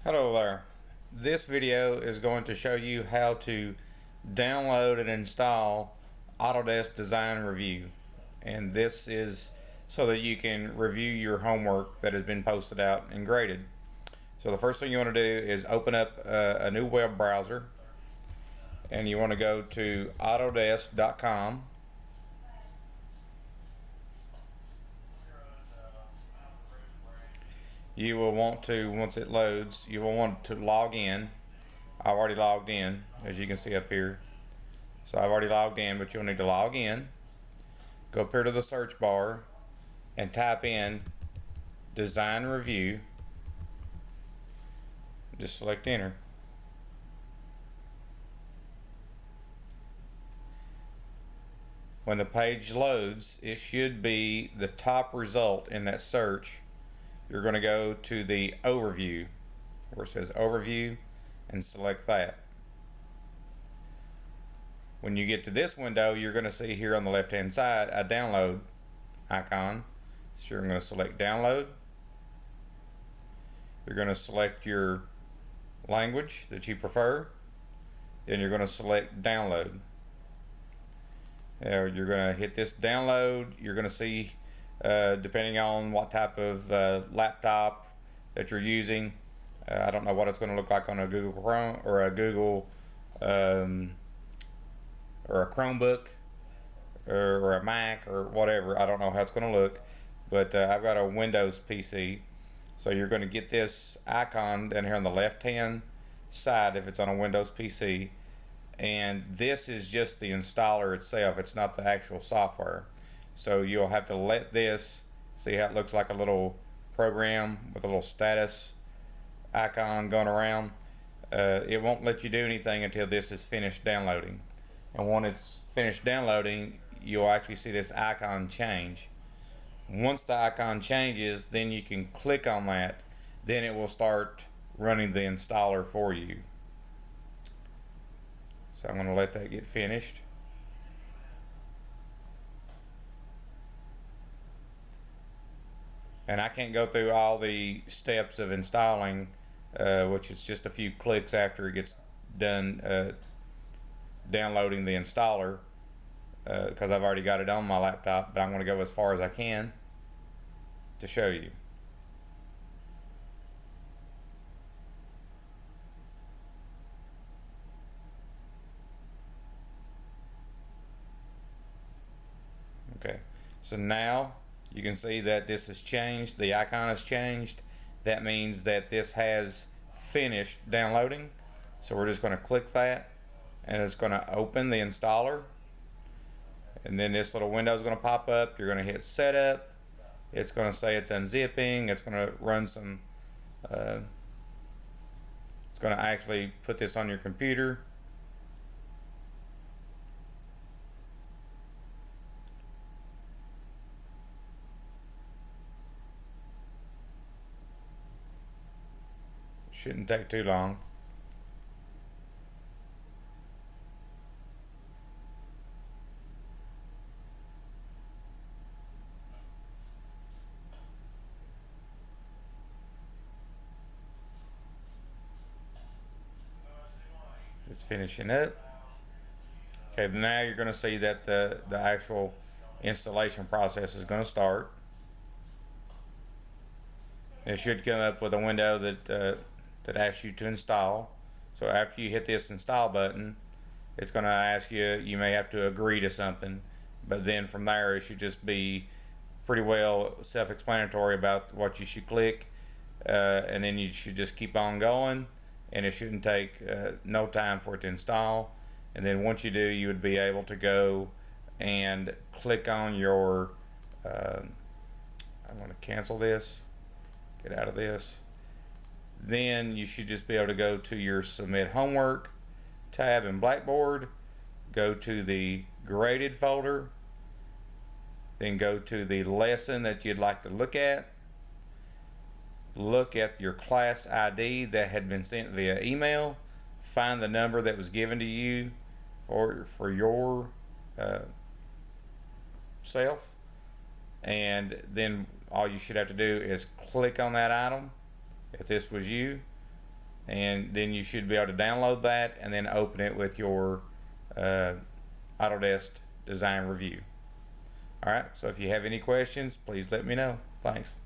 Hello there. This video is going to show you how to download and install Autodesk Design Review. And this is so that you can review your homework that has been posted out and graded. So the first thing you want to do is open up a new web browser, and you want to go to autodesk.com. You will want to, once it loads, you will want to log in. I've already logged in, as you can see up here. So I've already logged in, but you'll need to log in. Go up here to the search bar and type in Design Review. Just select enter. When the page loads, it should be the top result in that search. You're going to go to the overview where it says overview and select that. When you get to this window, you're going to see here on the left hand side a download icon. So you're going to select download. You're going to select your language that you prefer. Then you're going to select download. Now you're going to hit this download. You're going to see, depending on what type of laptop that you're using, I don't know what it's going to look like on a Google Chrome or a Google or a Chromebook or a Mac or whatever. I don't know how it's going to look, but I've got a Windows PC. So you're going to get this icon down here on the left hand side if it's on a Windows PC, and this is just the installer itself. It's not the actual software. So you'll have to let this, see how it looks like a little program with a little status icon going around. It won't let you do anything until this is finished downloading. And when it's finished downloading, you'll actually see this icon change. Once the icon changes, then you can click on that. Then it will start running the installer for you. So I'm going to let that get finished. And I can't go through all the steps of installing, which is just a few clicks after it gets done downloading the installer, because I've already got it on my laptop, but I'm going to go as far as I can to show you. Okay, so now you can see that this has changed. The icon has changed. That means that this has finished downloading. So we're just going to click that, and it's going to open the installer. And then this little window is going to pop up. You're going to hit setup. It's going to say it's unzipping. It's going to run some, it's going to actually put this on your computer. Shouldn't take too long. It's finishing up. Okay, now you're going to see that the actual installation process is going to start. It should come up with a window that asks you to install. So after you hit this install button, it's going to ask you, you may have to agree to something, but then from there it should just be pretty well self-explanatory about what you should click, and then you should just keep on going, and it shouldn't take no time for it to install. And then once you do, you would be able to go and click on your I'm going to cancel this, get out of this. Then you should just be able to go to your submit homework tab in Blackboard, go to the graded folder, then go to the lesson that you'd like to look at your class ID that had been sent via email, find the number that was given to you for your self, and then all you should have to do is click on that item if this was you, and then you should be able to download that and then open it with your Autodesk Design Review. Alright, so if you have any questions, please let me know. Thanks.